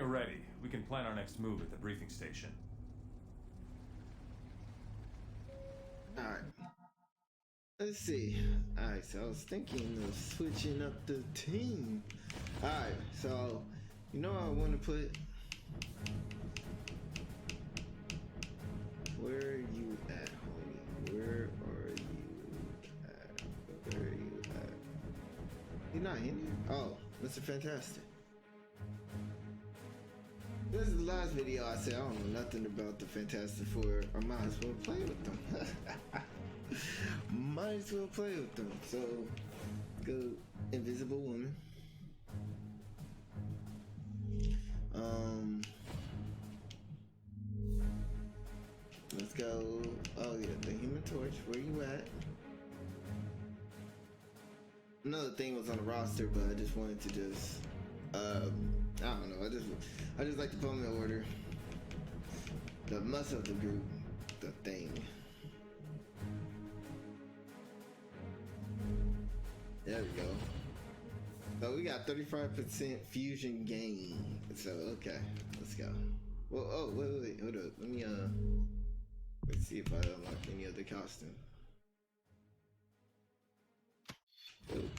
ready, we can plan our next move at the briefing station. Alright. Let's see. Alright, so I was thinking of switching up the team. Alright, so you know what I want to put? Where are you at, homie? Where are you at? Where are you at? You're not in here? Oh, Mr. Fantastic. This is the last video I said I don't know nothing about the Fantastic Four. I might as well play with them. Might as well play with them. So, go Invisible Woman. Let's go. Oh yeah, the Human Torch. Where you at? Another thing was on the roster, but I just wanted to just I don't know. I just like to put them in order. The must of the group, the thing. There we go. So we got 35% fusion gain. So okay, let's go. Well, oh wait, hold up. Let me let's see if I unlock any other costume. Oh,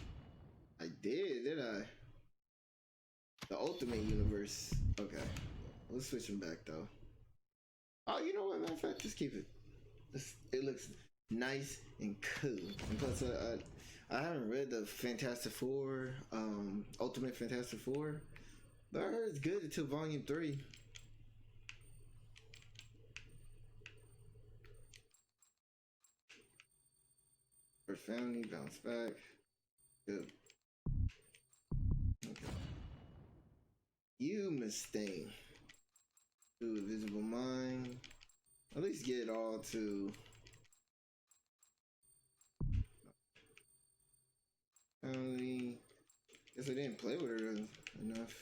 I did I? The Ultimate Universe. Okay, let's switch them back though. Oh, you know what? Matter of fact, just keep it. It looks nice and cool. And plus, I haven't read the Fantastic Four, Ultimate Fantastic Four, but I heard it's good until Volume 3. Her family bounce back. Good. Okay. You mistake. Do Invisible Mind. At least get it all to. Family. Guess I didn't play with her enough.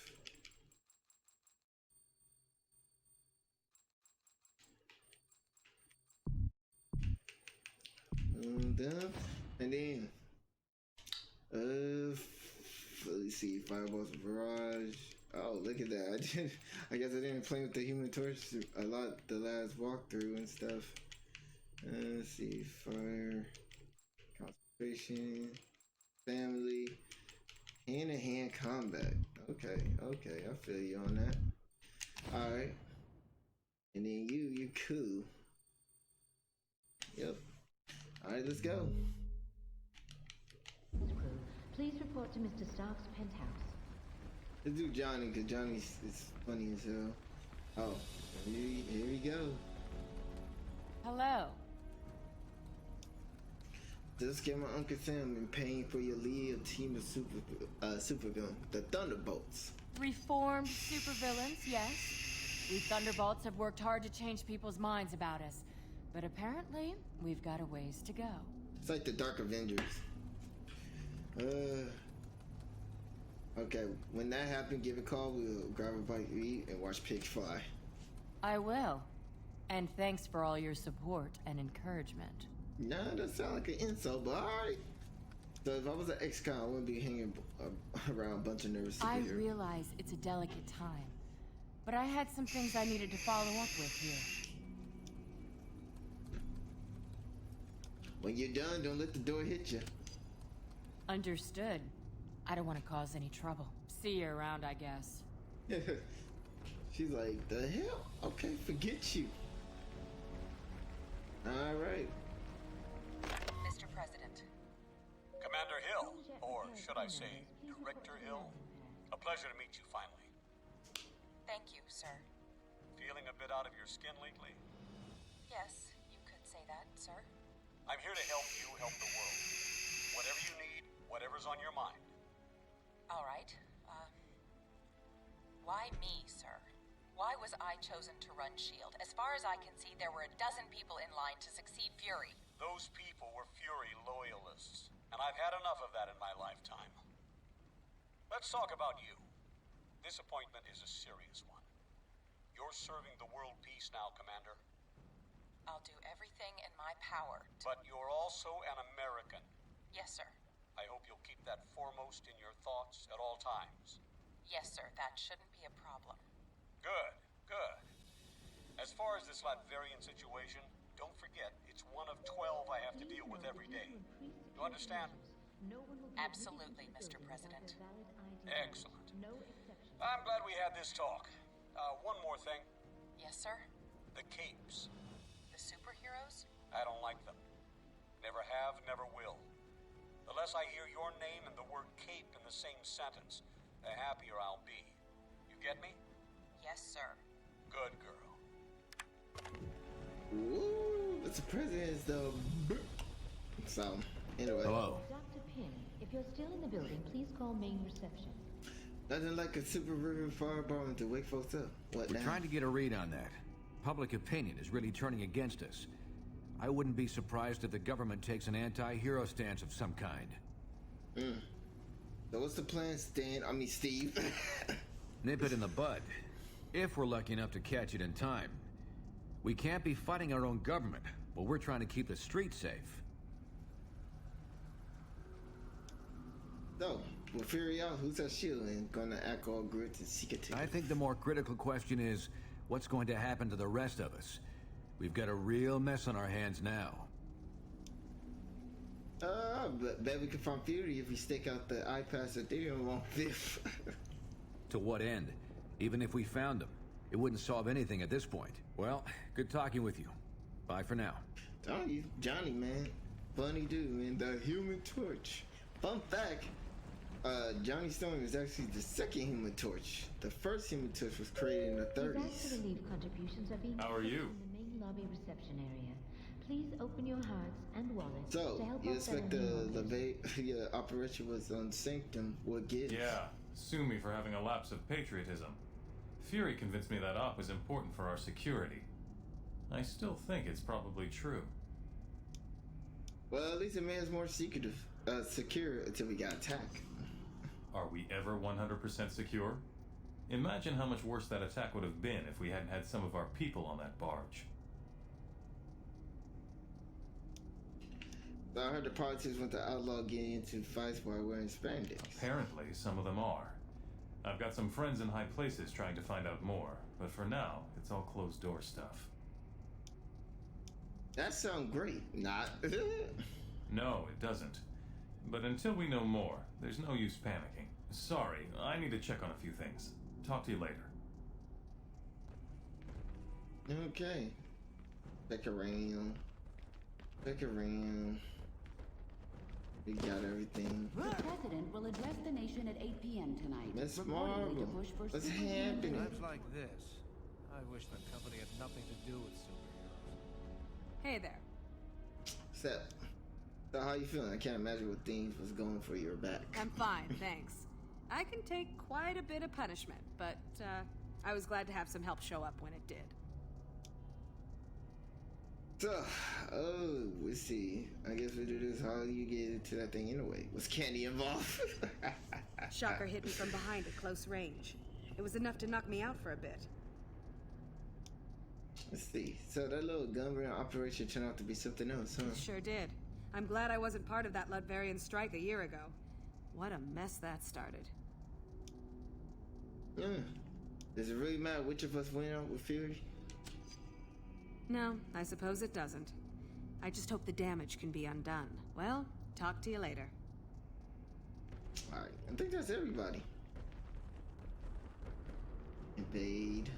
And then let's see, Fireballs Barrage. Oh, look at that. I guess I didn't play with the Human Torch a lot the last walkthrough and stuff. Let's see, Fire, Concentration, Family, hand-to-hand combat. Okay, I feel you on that. Alright. And then you cool. Yep. Alright, let's go. Please report to Mr. Stark's penthouse. Let's do Johnny, because Johnny is funny as hell. Oh, here we go. Hello. Just get my Uncle Sam in pain for your lead team of Supervillain, the Thunderbolts. Reformed supervillains, yes. We Thunderbolts have worked hard to change people's minds about us. But apparently, we've got a ways to go. It's like the Dark Avengers. Okay, when that happens, give a call. We'll grab a bite to eat and watch pigs fly. I will. And thanks for all your support and encouragement. Nah, that sounds like an insult, but alright. So if I was an ex-con, I wouldn't be hanging around a bunch of nervous superheroes. I realize it's a delicate time, but I had some things I needed to follow up with here. When you're done, don't let the door hit you. Understood. I don't want to cause any trouble. See you around, I guess. She's like, the hell? Okay, forget you. Alright. Mr. President. Commander Hill, or should I say, Director Hill? A pleasure to meet you finally. Thank you, sir. Feeling a bit out of your skin lately? Yes, you could say that, sir. I'm here to help you help the world. Whatever you need, whatever's on your mind. All right. Why me, sir? Why was I chosen to run S.H.I.E.L.D.? As far as I can see, there were a dozen people in line to succeed Fury. Those people were Fury loyalists, and I've had enough of that in my lifetime. Let's talk about you. This appointment is a serious one. You're serving the world peace now, Commander. I'll do everything in my power to... But you're also an American. Yes, sir. I hope you'll keep that foremost in your thoughts at all times. Yes, sir. That shouldn't be a problem. this Latverian situation, don't forget, it's one of 12 I have to deal with every day. You understand? Absolutely, Mr. President. Excellent. I'm glad we had this talk. One more thing. Yes, sir? The capes. The superheroes? I don't like them. Never have, never will. The less I hear your name and the word cape in the same sentence, the happier I'll be. You get me? Yes, sir. Good girl. Ooh, Mr. President is the. So, anyway. Dr. Pym, if you're still in the building, please call main reception. Nothing like a super river firebomb to wake folks up. What We're now? trying to get a read on that. Public opinion is really turning against us. I wouldn't be surprised if the government takes an anti-hero stance of some kind. So what's the plan, Steve? Nip it in the bud. If we're lucky enough to catch it in time. We can't be fighting our own government, but we're trying to keep the streets safe. So, we'll figure out who's our shield and gonna act all good and secretive. I think the more critical question is, what's going to happen to the rest of us? We've got a real mess on our hands now. But bet we can find Fury if we stake out the iPads Ethereum on 5th. To what end? Even if we found them, it wouldn't solve anything at this point. Well, good talking with you. Bye for now. Telling you, Johnny, man. Funny dude, man. The Human Torch. Fun fact, Johnny Storm is actually the second Human Torch. The first Human Torch was created in the 30s. Disaster relief contributions are being How are collected you? in the main lobby reception area. Please open your hearts and wallets to So, help you out expect the operation was unsanctioned would get? Yeah, sue me for having a lapse of patriotism. Fury convinced me that op was important for our security. I still think it's probably true. Well, at least the man's more secretive, secure until we got attacked. Are we ever 100% secure? Imagine how much worse that attack would have been if we hadn't had some of our people on that barge. So I heard the politics want to outlaw getting into fights while wearing spandex. Apparently, some of them are. I've got some friends in high places trying to find out more, but for now, it's all closed door stuff. That sounds great. Not. No, it doesn't. But until we know more, there's no use panicking. Sorry, I need to check on a few things. Talk to you later. Okay. Check around. Check around. We got everything. The president will address the nation at 8 p.m. tonight. Miss reportedly Marvel, to push for what's superhuman happening? Times like this, I wish the company had nothing to do with superheroes. Hey there. So how you feeling? I can't imagine what things was going for your back. I'm fine, thanks. I can take quite a bit of punishment, but I was glad to have some help show up when it did. So, let's see. I guess we do this. How do you get into that thing anyway? Was Candy involved? Shocker hit me from behind at close range. It was enough to knock me out for a bit. Let's see. So that little gun run operation turned out to be something else, huh? It sure did. I'm glad I wasn't part of that Latverian strike a year ago. What a mess that started. Does it really matter which of us went out with Fury? No, I suppose it doesn't. I just hope the damage can be undone. Well, talk to you later. Alright, I think that's everybody. Invade.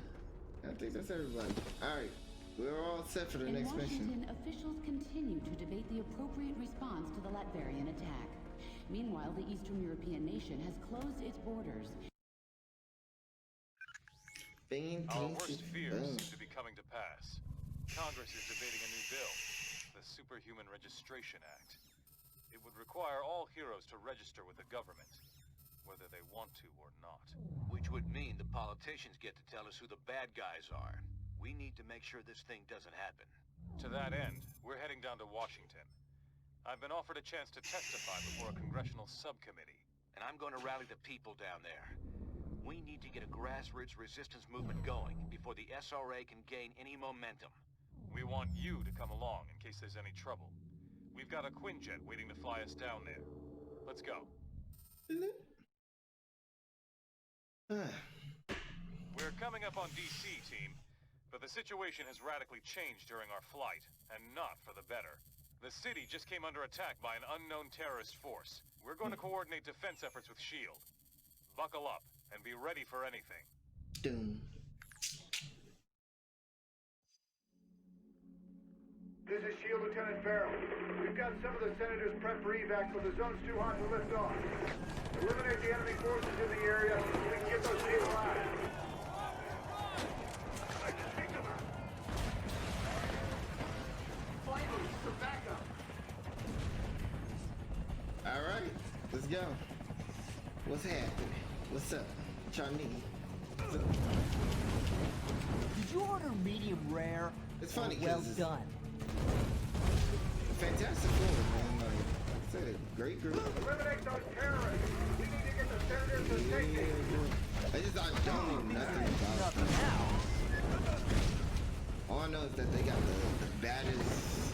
I think that's everybody. Alright, we're all set for the In next Washington, mission. officials continue to debate the appropriate response to the Latvian attack. Meanwhile, the Eastern European nation has closed its borders. Our worst fears seem to be coming to pass. Congress is debating a new bill, the Superhuman Registration Act. It would require all heroes to register with the government, whether they want to or not. Which would mean the politicians get to tell us who the bad guys are. We need to make sure this thing doesn't happen. To that end, we're heading down to Washington. I've been offered a chance to testify before a congressional subcommittee. And I'm going to rally the people down there. We need to get a grassroots resistance movement going before the SRA can gain any momentum. We want you to come along in case there's any trouble. We've got a Quinjet waiting to fly us down there. Let's go. We're coming up on DC, team. But the situation has radically changed during our flight, and not for the better. The city just came under attack by an unknown terrorist force. We're going to coordinate defense efforts with S.H.I.E.L.D. Buckle up, and be ready for anything. Doom. This is S.H.I.E.L.D. Lieutenant Farrell. We've got some of the senators prepped for evac, but the zone's too hot to lift off. Eliminate the enemy forces in the area so we can get those S.H.I.E.L.D. live. Finally, some backup. All right, let's go. What's happening? What's up, Chinese? What's up? Did you order medium rare? It's funny well because done. Fantastic Four, man. Like I said, great group. Eliminate those terrorists. We need to get the senators to safety. I don't know nothing about them. All I know is that they got the baddest.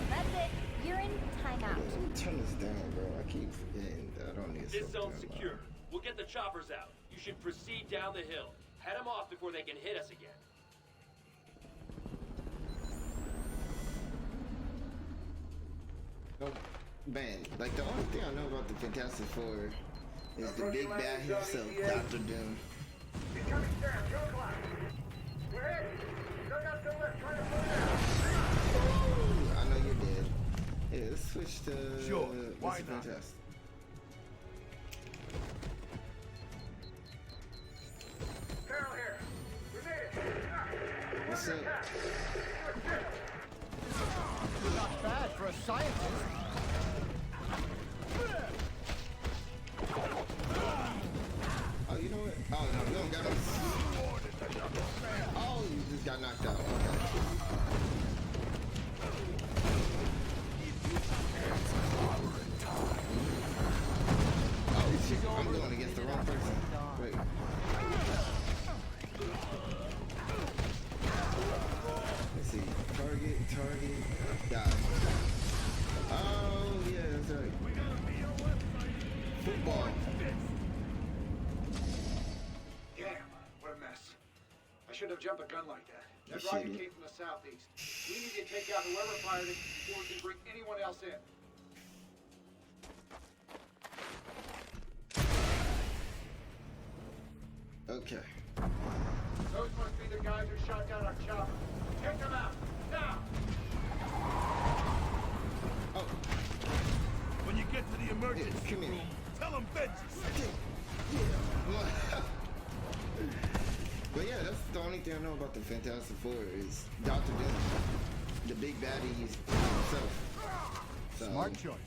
That's it. You're in timeout. Let me turn this down, bro. I keep forgetting that I don't need to. This zone's secure. We'll get the choppers out. You should proceed down the hill. Head them off before they can hit us again. Oh, man, like the only thing I know about the Fantastic Four is the big bad himself, Dr. Doom. Incoming Sam, go climb. We're in. Dug up the lift, trying to pull it out. I know you're dead. Yeah, let's switch to Why Mr. not? Fantastic. Farrell here. We made it. What's up? Not bad for a scientist. Oh, you know what? Oh, no, you don't got me. Oh, you just got knocked out. Okay. Oh, shit. I'm going against the wrong person. Wait. Let's see. Target. Die. Oh, yeah, that's right. Football. Damn, what a mess. I shouldn't have jumped a gun like that. That rocket came from the southeast. We need to take out whoever fired it before we can bring anyone else in. Okay. Those must be the guys who shot down our chopper. Take them out, now! Oh. When you get to the emergency room, tell them vengeance. But yeah, that's the only thing I know about the Fantastic Four is Dr. Doom, the big baddie himself. So, smart choice.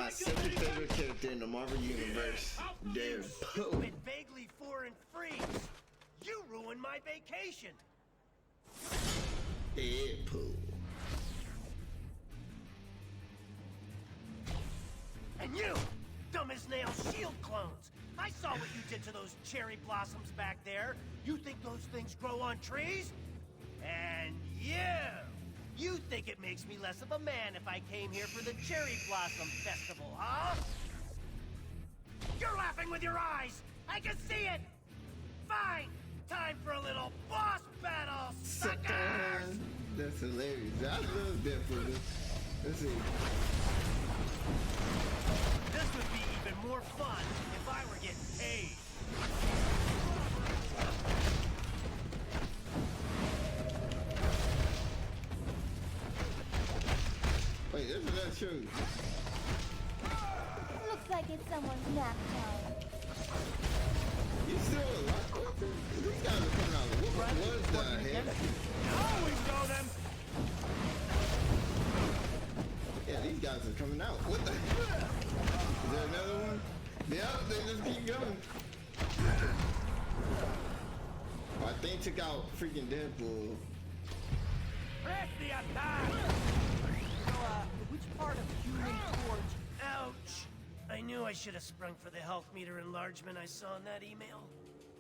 my second favorite character in the Marvel Universe, Deadpool. Stupid, vaguely foreign freaks! You ruined my vacation! Deadpool. And you, dumb as nails shield clones! I saw what you did to those cherry blossoms back there. You think those things grow on trees? And you think it makes me less of a man if I came here for the Cherry Blossom Festival, huh? You're laughing with your eyes! I can see it! Fine! Time for a little boss battle, suckers! That's hilarious. I love Deadpool. Let's see. This would be even more fun if I were getting paid. Wait, there's another shoe. Looks like it's someone's nap time. You still alive? These guys are coming out. What was the heck? Oh, we know them! Yeah, these guys are coming out. What the heck? Is there another one? Yeah, they just keep going. They took out freaking Deadpool. Press the attack! Which part of Human Torch? Ouch! I knew I should have sprung for the health meter enlargement I saw in that email.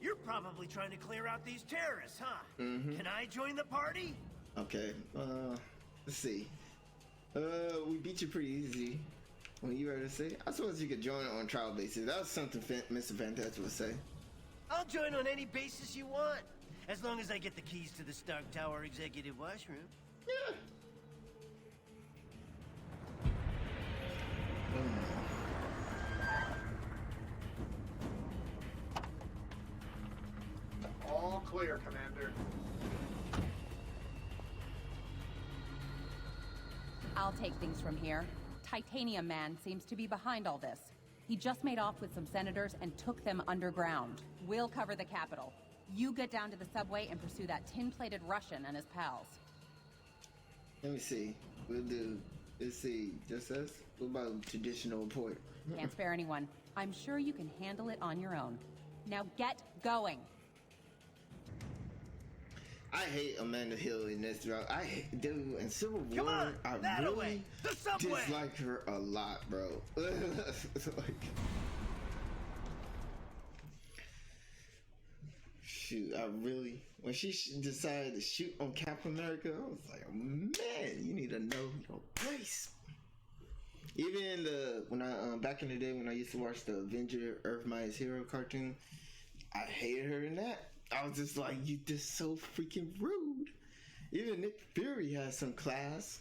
You're probably trying to clear out these terrorists, huh? Mm-hmm. Can I join the party? Okay, let's see. We beat you pretty easy. When you ready to say? I suppose you could join on trial basis. That was something Mr. Fantastic would say. I'll join on any basis you want. As long as I get the keys to the Stark Tower executive washroom. Yeah. All clear, Commander. I'll take things from here. Titanium Man seems to be behind all this. He just made off with some senators and took them underground. We'll cover the Capitol. You get down to the subway and pursue that tin-plated Russian and his pals. Let me see. We'll do. Let's see. Just us? What about traditional report? Can't spare anyone. I'm sure you can handle it on your own. Now get going. I hate Amanda Hill in this drug. I hate, dude, in Civil War, Come on, I that really away. The subway. dislike her a lot, bro. Like, shoot, I really, when she decided to shoot on Captain America, I was like, oh, man, you need to know your place. Even in when I back in the day when I used to watch the Avenger Earth Mightiest Hero cartoon, I hated her in that. I was just like, you just so freaking rude. Even Nick Fury has some class.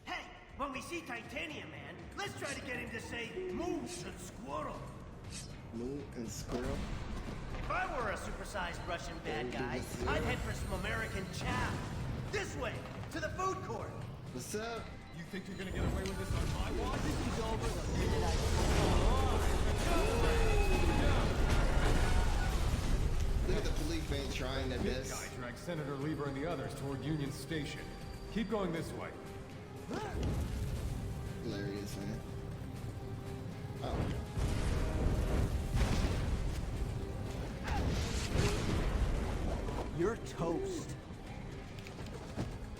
Hey, when we see Titanium Man, let's try to get him to say moose and squirrel. Moon and squirrel. If I were a supersized Russian bad guy, I'd head for some American chow. This way, to the food court. What's up? You think you're gonna get away with this on my watch? This is over the minute I... Look at the police man trying their This best. guy dragged Senator Lever and the others toward Union Station. Keep going this way. Hilarious, man. Oh. You're toast.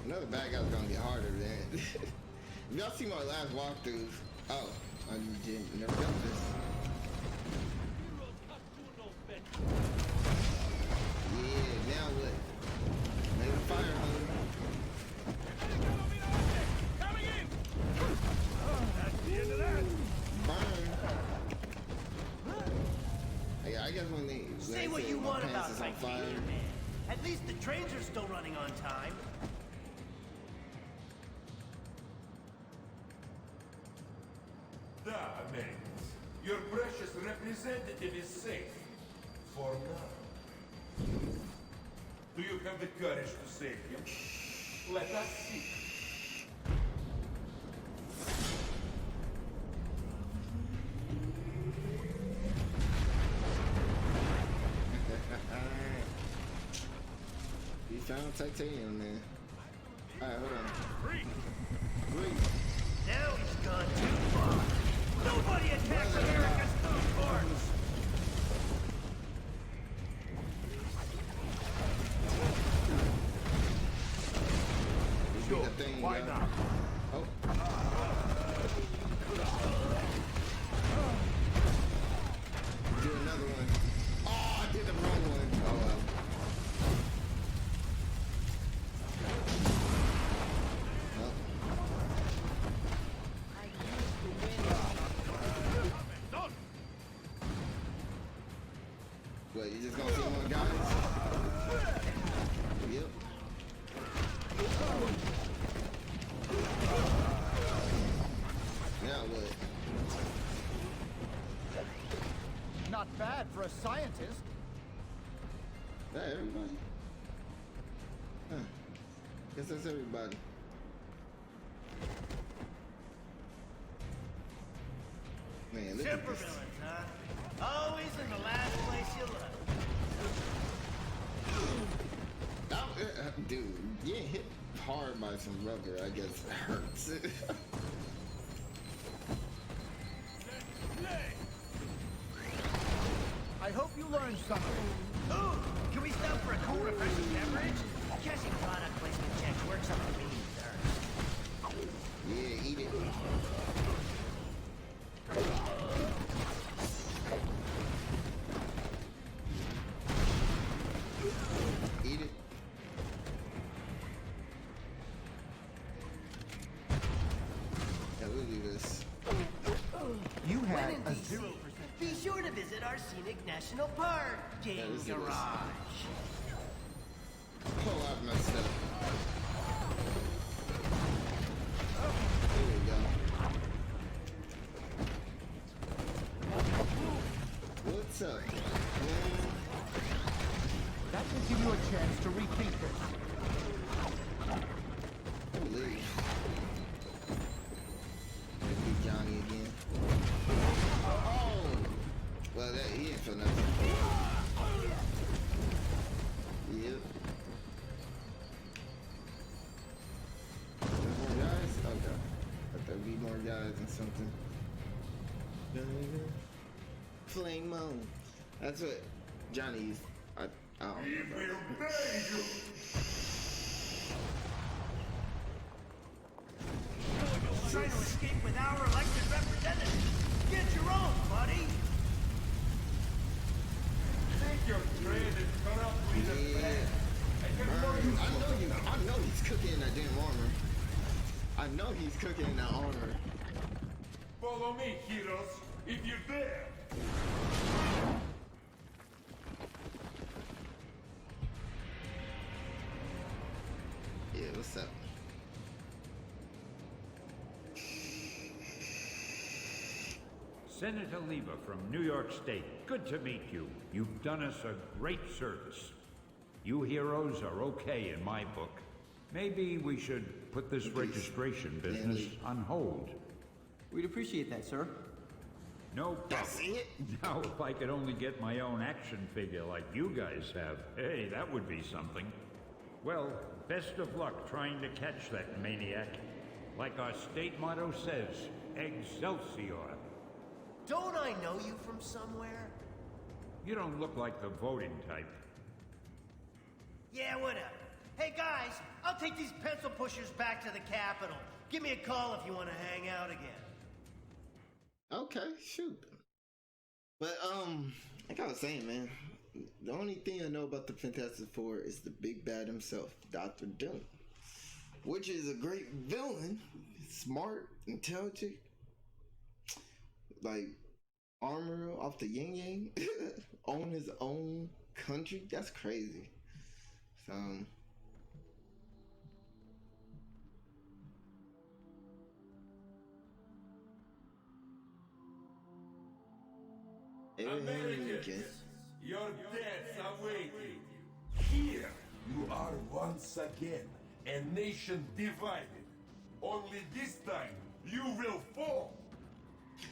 Another bad guy's gonna get harder than. If y'all see my last walkthrough, oh, I didn't never done this. Yeah, now what? Make a fire hose. Coming in! That's the end of that! Burn. Hey, I guess when they Say what you want about is on fire. Titanium Man. At least the trains are still running on time. Adamant. Your precious representative is safe. For now. Do you have the courage to save him? Let us see. We found Titanium, man. Alright, hold on. Freak! Now he's gone too far. Nobody attacks America's food courts! Sure, why not? Oh. Do another one. Oh, I did the wrong one. Oh well. What, you just gonna see one guy? Yep. Now what? Not bad for a scientist. That everybody? Huh. Guess that's everybody. Man, look at Super this. villains, huh? Always in the last place you look. Dude, getting hit hard by some rubber, I guess, hurts. learn something. Ooh, can we stop for a cool, refreshing beverage? Catching product placement checks works up to me, sir. Yeah, eat it. Eat it. Yeah, we'll do this. You When had in a DC, 0%. be sure to visit our scenic national park game let's do this. garage. Oh, I've messed up. There we go. What's up? That will give you a chance to rethink this. Holy. It'll be Johnny again. Oh! Well, that, he ain't feel nothing. Yep. There's more guys? Okay. Thought there'd be more guys and something. Flame mode. That's what Johnny used. I don't remember. Trying to escape with our elected representative. Get your own, buddy. Take your trade and corrupt with the band. I know he's cooking in that damn armor. I know he's cooking in that armor. Follow me, heroes, if you dare. Yeah, what's up? Senator Lever from New York State. Good to meet you. You've done us a great service. You heroes are okay in my book. Maybe we should put this registration business on hold. We'd appreciate that, sir. No problem. Now, if I could only get my own action figure like you guys have, hey, that would be something. Well, best of luck trying to catch that maniac. Like our state motto says, Excelsior. Don't I know you from somewhere? You don't look like the voting type. Yeah, whatever. Hey guys, I'll take these pencil pushers back to the Capitol. Give me a call if you want to hang out again. Okay, shoot. But like I was saying, man, the only thing I know about the Fantastic Four is the big bad himself, Dr. Doom, which is a great villain, smart, intelligent, like armor off the yin yang, own his own country. That's crazy. So Americans, your deaths await you. Here, you are once again a nation divided. Only this time, you will fall.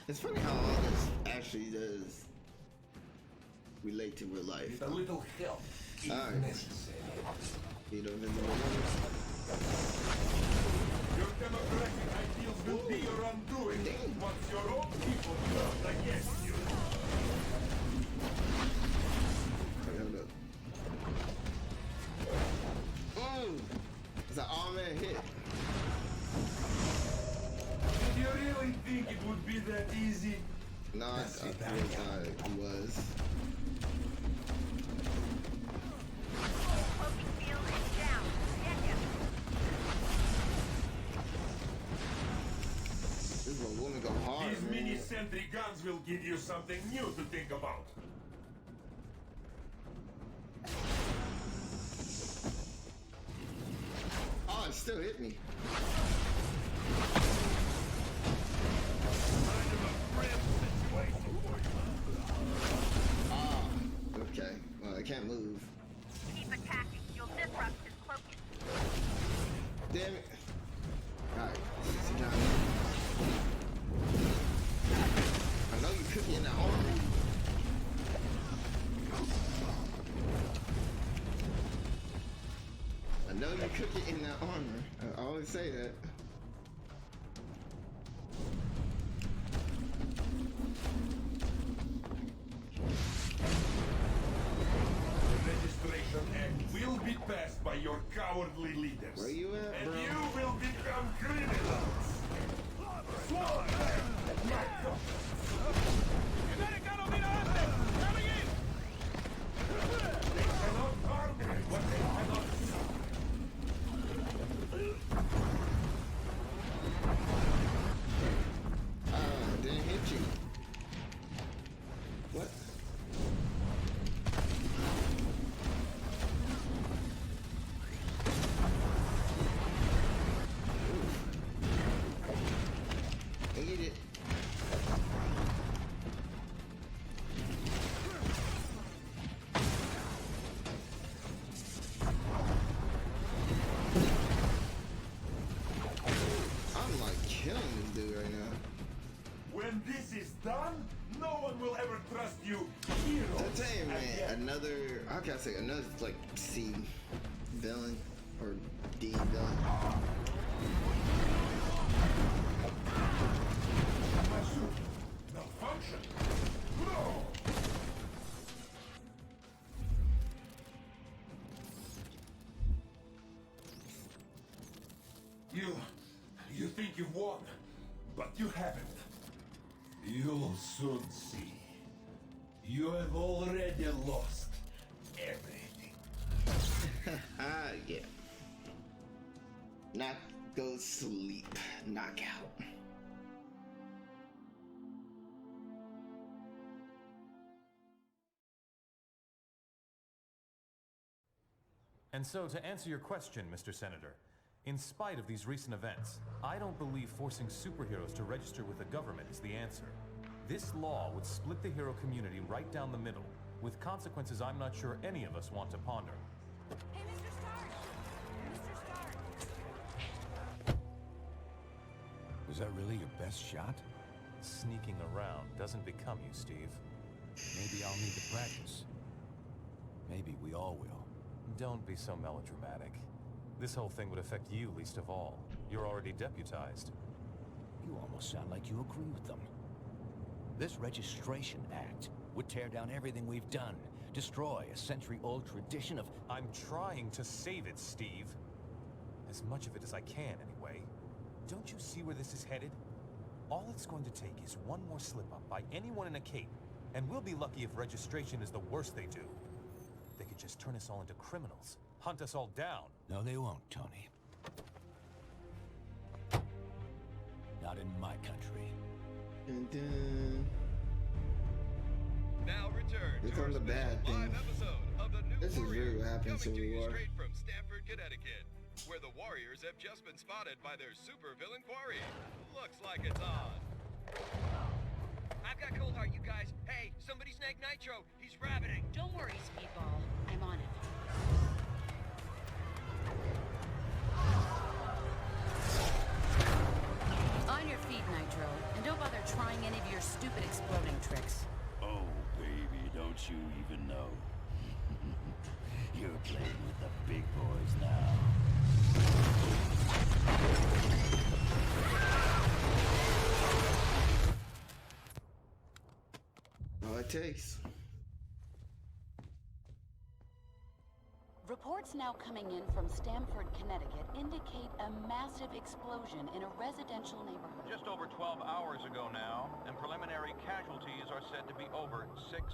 it's funny how all this actually does relate to real life. With a little help, if necessary. You don't know. Your democratic ideals will be your undoing once your own people turn against you. It's an all-man hit. Did you really think it would be that easy? No, I thought it was. This is where women go hard. These mini-sentry guns will give you something new to think about. Oh, it still hit me. Ah, okay. Well, I can't move. Keep attacking. You'll disrupt his cloaking. Damn it. Alright, sit down. I know you cooking in that armor. I know you cooking in that armor. I always say that. surpassed by your cowardly leaders. Where you at, and bro? you will become criminals. Swallow them at my cost. Coming in! They cannot harm me what they cannot see. Didn't hit you. What? Eat it. I'm like killing this dude right now. When this is done, no one will ever trust you. Heroes. I'll tell you, man, again. another, how can I say, another, like, C villain, or D villain. Malfunction. No. You think you've won, but you haven't. You'll soon see. You have already lost everything. Yeah. Knock, go sleep, knockout. And so, to answer your question, Mr. Senator, in spite of these recent events, I don't believe forcing superheroes to register with the government is the answer. This law would split the hero community right down the middle, with consequences I'm not sure any of us want to ponder. Hey, Mr. Stark! Mr. Stark! Was that really your best shot? Sneaking around doesn't become you, Steve. Maybe I'll need to practice. Maybe we all will. Don't be so melodramatic. This whole thing would affect you least of all. You're already deputized. You almost sound like you agree with them. This Registration Act would tear down everything we've done, destroy a century-old tradition of... I'm trying to save it, Steve. As much of it as I can, anyway. Don't you see where this is headed? All it's going to take is one more slip-up by anyone in a cape, and we'll be lucky if registration is the worst they do. They could just turn us all into criminals, hunt us all down. No, they won't, Tony. Not in my country. Dun, dun. Now return Here to comes our the bad special live thing. episode of the new This is Warriors, really what happened in coming to Civil you War. straight from Stamford, Connecticut, where the Warriors have just been spotted by their supervillain quarry. Looks like it's on. I've got cold heart, you guys. Hey, somebody snag Nitro. He's rabbiting. Don't worry, Speedball. I'm on it. On your feet, Nitro, and don't bother trying any of your stupid exploding tricks. Oh, baby, don't you even know? You're playing with the big boys now. All it takes. Reports now coming in from Stamford, Connecticut indicate a massive explosion in a residential neighborhood. Just over 12 hours ago now, and preliminary casualties are said to be over 600.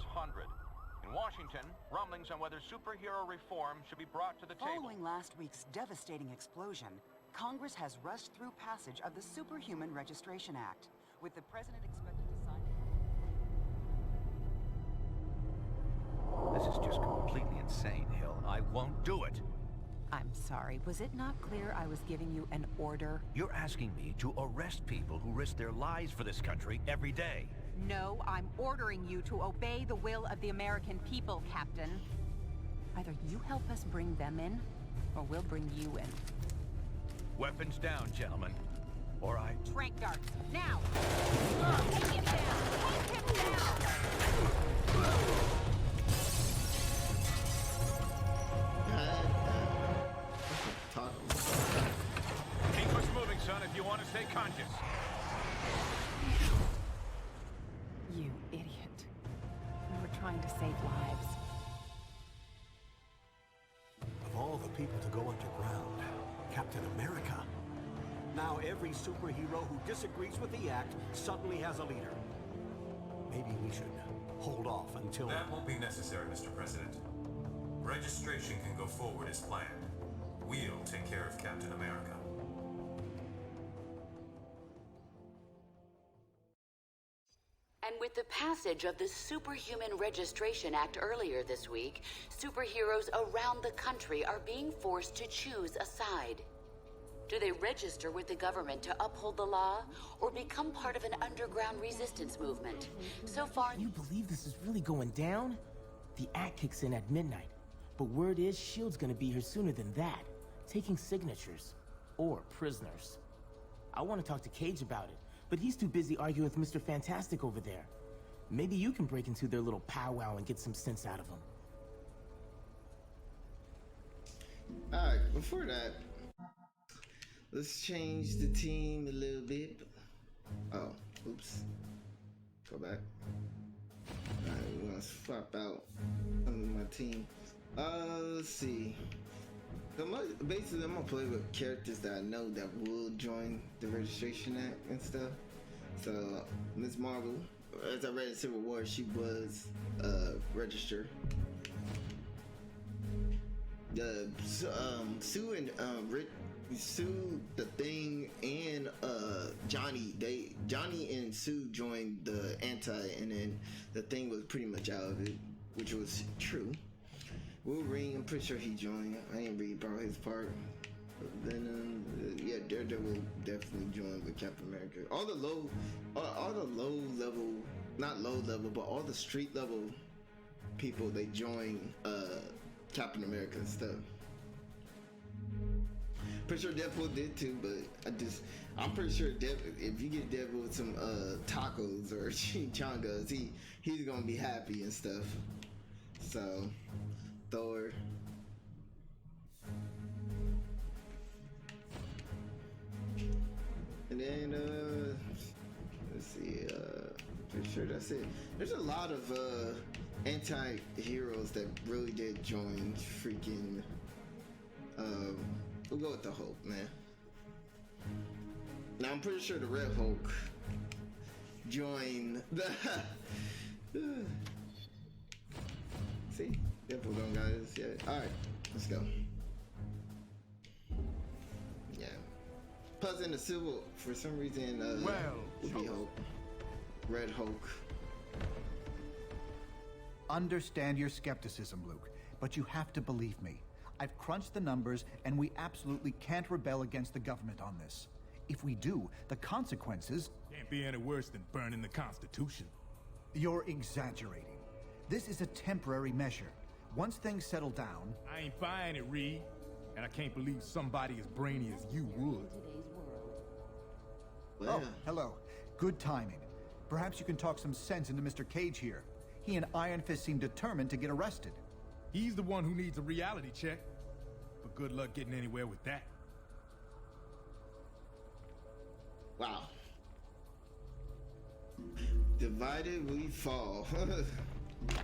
In Washington, rumblings on whether superhero reform should be brought to the table. Following last week's devastating explosion, Congress has rushed through passage of the Superhuman Registration Act, with the president expected to sign it. This is just completely insane, Hill. I won't do it. I'm sorry, was it not clear I was giving you an order? You're asking me to arrest people who risk their lives for this country every day. No, I'm ordering you to obey the will of the American people, Captain. Either you help us bring them in, or we'll bring you in. Weapons down, gentlemen. Or I... Trank darts, now! Take him down! Take him down! Keep us moving, son, if you want to stay conscious. You idiot. We were trying to save lives. Of all all the people to go underground. Captain America. Now every superhero who disagrees with the act suddenly has a leader. Maybe we should hold off until... That won't be necessary, Mr. President. Registration can go forward as planned. We'll take care of Captain America. And with the passage of the Superhuman Registration Act earlier this week, superheroes around the country are being forced to choose a side. Do they register with the government to uphold the law, or become part of an underground resistance movement? So far... Can you believe this is really going down? The act kicks in at midnight, but word is S.H.I.E.L.D's gonna be here sooner than that, taking signatures. Or prisoners. I want to talk to Cage about it, but he's too busy arguing with Mr. Fantastic over there. Maybe you can break into their little powwow and get some sense out of him. Alright, before that, let's change the team a little bit. Oh, oops. Go back. Alright, we're gonna swap out some of my team. Let's see. So basically, I'm gonna play with characters that I know that will join the Registration Act and stuff. So, Ms. Marvel, as I read in Civil War, she was registered. Sue and Sue, the Thing, and Johnny. Johnny and Sue joined the anti, and then the Thing was pretty much out of it, which was true. Wolverine, I'm pretty sure he joined. I didn't read about his part. Venom, yeah, Daredevil definitely joined with Captain America. All the low level, not low level, but all the street level people, they join Captain America and stuff. Pretty sure Deadpool did too, but I'm pretty sure if you get Deadpool with some tacos or chimichangas, he's gonna be happy and stuff. So, Thor. And then, let's see, pretty sure that's it. There's a lot of anti-heroes that really did join freaking, we'll go with the Hulk, man. Now, I'm pretty sure the Red Hulk joined the... See? Deadpool don't got this yet. Alright, let's go. Yeah. Plus in the Civil, for some reason, would be Hulk. Red Hulk. Understand your skepticism, Luke, but you have to believe me. I've crunched the numbers, and we absolutely can't rebel against the government on this. If we do, the consequences... Can't be any worse than burning the Constitution. You're exaggerating. This is a temporary measure. Once things settle down... I ain't buying it, Reed. And I can't believe somebody as brainy as you would. Oh, hello. Good timing. Perhaps you can talk some sense into Mr. Cage here. He and Iron Fist seem determined to get arrested. He's the one who needs a reality check. But good luck getting anywhere with that. Wow. Divided we fall.